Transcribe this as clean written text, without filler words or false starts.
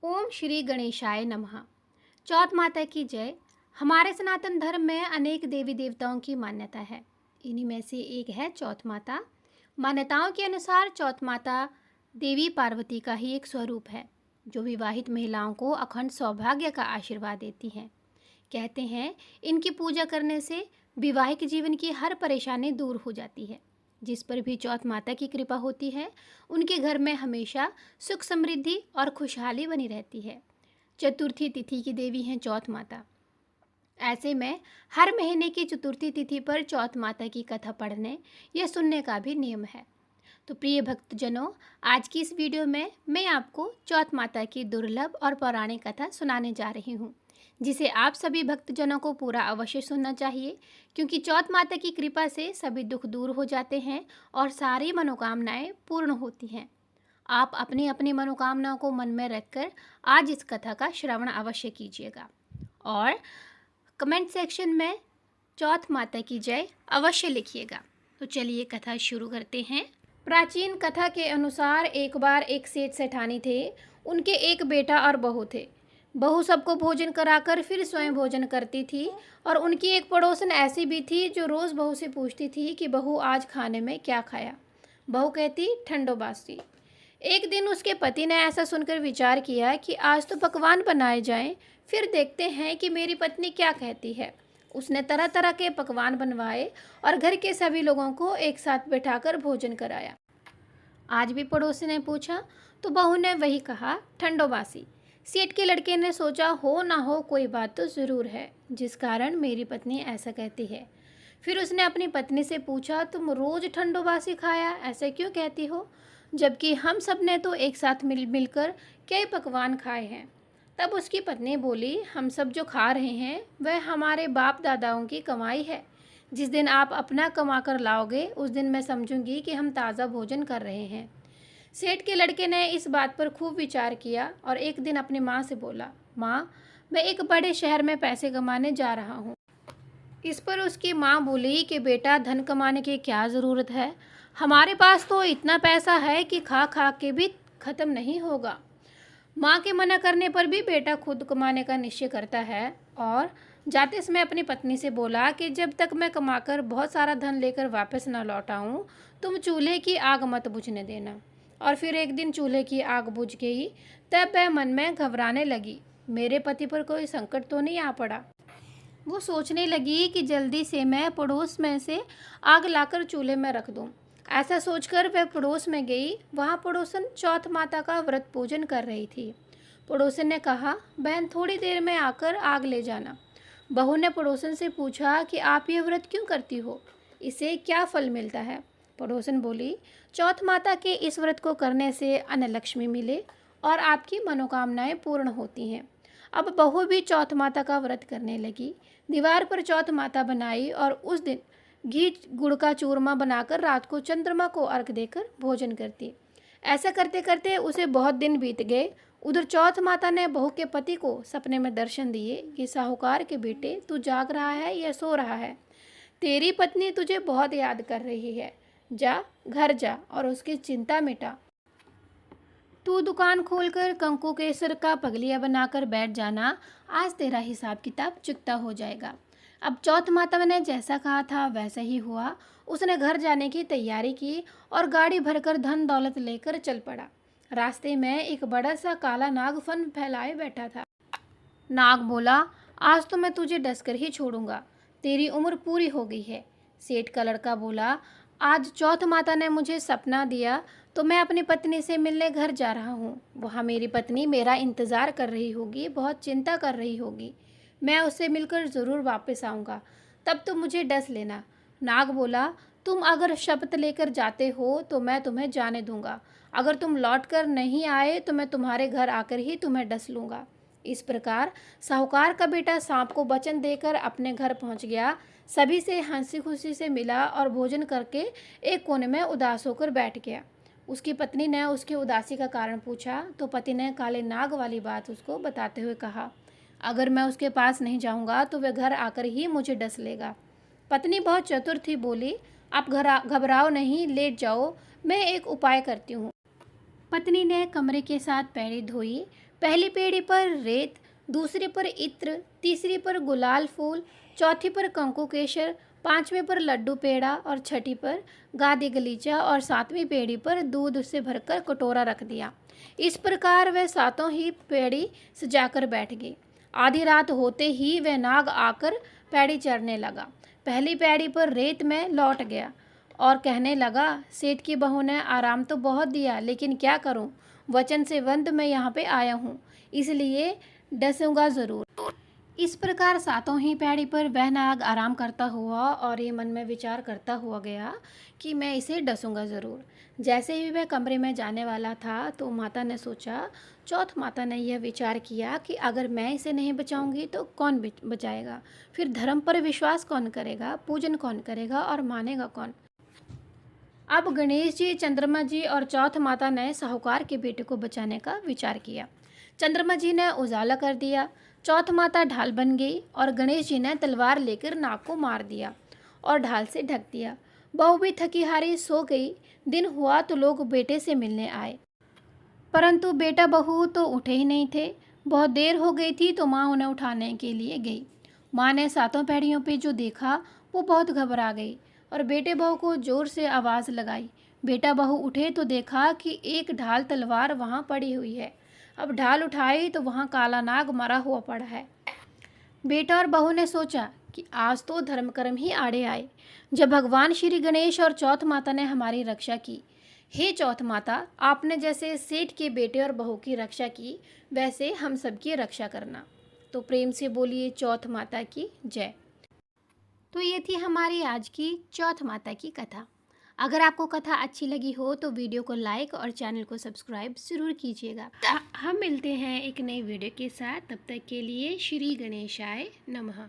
ओम श्री गणेशाय नमः। चौथ माता की जय। हमारे सनातन धर्म में अनेक देवी देवताओं की मान्यता है। इन्हीं में से एक है चौथ माता। मान्यताओं के अनुसार चौथ माता देवी पार्वती का ही एक स्वरूप है, जो विवाहित महिलाओं को अखंड सौभाग्य का आशीर्वाद देती हैं। कहते हैं इनकी पूजा करने से वैवाहिक जीवन की हर परेशानी दूर हो जाती है। जिस पर भी चौथ माता की कृपा होती है, उनके घर में हमेशा सुख समृद्धि और खुशहाली बनी रहती है। चतुर्थी तिथि की देवी हैं चौथ माता। ऐसे में हर महीने की चतुर्थी तिथि पर चौथ माता की कथा पढ़ने या सुनने का भी नियम है। तो प्रिय भक्तजनों, आज की इस वीडियो में मैं आपको चौथ माता की दुर्लभ और पौराणिक कथा सुनाने जा रही हूँ, जिसे आप सभी भक्तजनों को पूरा अवश्य सुनना चाहिए, क्योंकि चौथ माता की कृपा से सभी दुख दूर हो जाते हैं और सारी मनोकामनाएं पूर्ण होती हैं। आप अपनी अपनी मनोकामनाओं को मन में रखकर आज इस कथा का श्रवण अवश्य कीजिएगा और कमेंट सेक्शन में चौथ माता की जय अवश्य लिखिएगा। तो चलिए कथा शुरू करते हैं। प्राचीन कथा के अनुसार एक बार एक सेठ सेठानी थे। उनके एक बेटा और बहू थे। बहू सबको भोजन कराकर फिर स्वयं भोजन करती थी और उनकी एक पड़ोसन ऐसी भी थी जो रोज़ बहू से पूछती थी कि बहू आज खाने में क्या खाया। बहू कहती ठंडो बासी। एक दिन उसके पति ने ऐसा सुनकर विचार किया कि आज तो पकवान बनाए जाएं, फिर देखते हैं कि मेरी पत्नी क्या कहती है। उसने तरह तरह के पकवान बनवाए और घर के सभी लोगों को एक साथ बैठाकर भोजन कराया। आज भी पड़ोसी ने पूछा तो बहू ने वही कहा, ठंडो बासी। सेठ के लड़के ने सोचा, हो ना हो कोई बात तो ज़रूर है जिस कारण मेरी पत्नी ऐसा कहती है। फिर उसने अपनी पत्नी से पूछा, तुम रोज़ ठंडो बासी खाया ऐसे क्यों कहती हो, जबकि हम सब ने तो एक साथ मिलकर कई पकवान खाए हैं। तब उसकी पत्नी बोली, हम सब जो खा रहे हैं वह हमारे बाप दादाओं की कमाई है। जिस दिन आप अपना कमा कर लाओगे उस दिन मैं समझूंगी कि हम ताज़ा भोजन कर रहे हैं। सेठ के लड़के ने इस बात पर खूब विचार किया और एक दिन अपनी माँ से बोला, माँ, मैं एक बड़े शहर में पैसे कमाने जा रहा हूँ। इस पर उसकी माँ बोली कि बेटा, धन कमाने की क्या ज़रूरत है, हमारे पास तो इतना पैसा है कि खा खा के भी ख़त्म नहीं होगा। माँ के मना करने पर भी बेटा खुद कमाने का निश्चय करता है और जाते समय अपनी पत्नी से बोला कि जब तक मैं कमाकर बहुत सारा धन लेकर वापस ना लौट आऊँ, तुम चूल्हे की आग मत बुझने देना। और फिर एक दिन चूल्हे की आग बुझ गई। तब वह मन में घबराने लगी, मेरे पति पर कोई संकट तो नहीं आ पड़ा। वो सोचने लगी कि जल्दी से मैं पड़ोस में से आग लाकर चूल्हे में रख दूं। ऐसा सोचकर वह पड़ोस में गई। वहाँ पड़ोसन चौथ माता का व्रत पूजन कर रही थी। पड़ोसन ने कहा, बहन थोड़ी देर में आकर आग ले जाना। बहू ने पड़ोसन से पूछा कि आप ये व्रत क्यों करती हो, इसे क्या फल मिलता है। पड़ोसन बोली, चौथ माता के इस व्रत को करने से अन्न लक्ष्मी मिले और आपकी मनोकामनाएं पूर्ण होती हैं। अब बहू भी चौथ माता का व्रत करने लगी। दीवार पर चौथ माता बनाई और उस दिन घी गुड़ का चूरमा बनाकर रात को चंद्रमा को अर्घ देकर भोजन करती। ऐसा करते करते उसे बहुत दिन बीत गए। उधर चौथ माता ने बहू के पति को सपने में दर्शन दिए कि साहूकार के बेटे, तू जाग रहा है या सो रहा है, तेरी पत्नी तुझे बहुत याद कर रही है, जा घर जा और उसकी चिंता मिटा। तू दुकान खोलकर कंकु केसर का पगलिया बनाकर बैठ जाना, आज तेरा हिसाब किताब चुकता हो जाएगा। अब चौथ माता ने जैसा कहा था वैसा ही हुआ। उसने घर जाने की तैयारी की और गाड़ी भरकर धन दौलत लेकर चल पड़ा। रास्ते में एक बड़ा सा काला नाग फन फैलाए बैठा था। नाग बोला, आज तो मैं तुझे डसकर ही छोड़ूंगा, तेरी उम्र पूरी हो गई है। सेठ का लड़का बोला, आज चौथ माता ने मुझे सपना दिया तो मैं अपनी पत्नी से मिलने घर जा रहा हूँ। वहाँ मेरी पत्नी मेरा इंतज़ार कर रही होगी, बहुत चिंता कर रही होगी। मैं उससे मिलकर ज़रूर वापस आऊँगा, तब तुम मुझे डस लेना। नाग बोला, तुम अगर शपथ लेकर जाते हो तो मैं तुम्हें जाने दूँगा, अगर तुम लौट कर नहीं आए तो मैं तुम्हारे घर आकर ही तुम्हें डस लूँगा। इस प्रकार साहूकार का बेटा सांप को वचन देकर अपने घर पहुँच गया। सभी से हंसी खुशी से मिला और भोजन करके एक कोने में उदास होकर बैठ गया। उसकी पत्नी ने उसकी उदासी का कारण पूछा तो पति ने काले नाग वाली बात उसको बताते हुए कहा, अगर मैं उसके पास नहीं जाऊंगा तो वह घर आकर ही मुझे डस लेगा। पत्नी बहुत चतुर थी, बोली, आप घबराओ नहीं, लेट जाओ, मैं एक उपाय करती हूँ। पत्नी ने कमरे के साथ पैड़ी धोई। पहली पेड़ी पर रेत, दूसरी पर इत्र, तीसरी पर गुलाल फूल, चौथी पर कंकु केशर, पांचवें पर लड्डू पेड़ा और छठी पर गादी गलीचा और सातवीं पेड़ी पर दूध से भरकर कटोरा रख दिया। इस प्रकार वह सातों ही पेड़ी सजाकर बैठ गई। आधी रात होते ही वह नाग आकर पैड़ी चढ़ने लगा। पहली पैड़ी पर रेत में लौट गया और कहने लगा, सेठ की बहू ने आराम तो बहुत दिया, लेकिन क्या करूं, वचन से बंध मैं यहाँ पे आया हूँ, इसलिए डसूंगा ज़रूर। इस प्रकार सातों ही पैड़ी पर वह नाग आराम करता हुआ और ये मन में विचार करता हुआ गया कि मैं इसे डसूंगा ज़रूर। जैसे ही वह कमरे में जाने वाला था तो माता ने सोचा, चौथ माता ने यह विचार किया कि अगर मैं इसे नहीं बचाऊंगी तो कौन बचाएगा, फिर धर्म पर विश्वास कौन करेगा, पूजन कौन करेगा और मानेगा कौन। अब गणेश जी, चंद्रमा जी और चौथ माता ने साहूकार के बेटे को बचाने का विचार किया। चंद्रमा जी ने उजाला कर दिया, चौथ माता ढाल बन गई और गणेश जी ने तलवार लेकर नाग को मार दिया और ढाल से ढक दिया। बहू भी थकी हारी सो गई। दिन हुआ तो लोग बेटे से मिलने आए, परंतु बेटा बहू तो उठे ही नहीं थे। बहुत देर हो गई थी तो माँ उन्हें उठाने के लिए गई। माँ ने सातों पैड़ियों पे जो देखा वो बहुत घबरा गई और बेटे बहू को जोर से आवाज़ लगाई। बेटा बहू उठे तो देखा कि एक ढाल तलवार वहाँ पड़ी हुई है। अब ढाल उठाई तो वहाँ काला नाग मरा हुआ पड़ा है। बेटा और बहू ने सोचा कि आज तो धर्म कर्म ही आड़े आए, जब भगवान श्री गणेश और चौथ माता ने हमारी रक्षा की। हे चौथ माता, आपने जैसे सेठ के बेटे और बहू की रक्षा की, वैसे हम सबकी रक्षा करना। तो प्रेम से बोलिए चौथ माता की जय। तो ये थी हमारी आज की चौथ माता की कथा। अगर आपको कथा अच्छी लगी हो तो वीडियो को लाइक और चैनल को सब्सक्राइब ज़रूर कीजिएगा। हम मिलते हैं एक नई वीडियो के साथ, तब तक के लिए श्री गणेशाय नमः।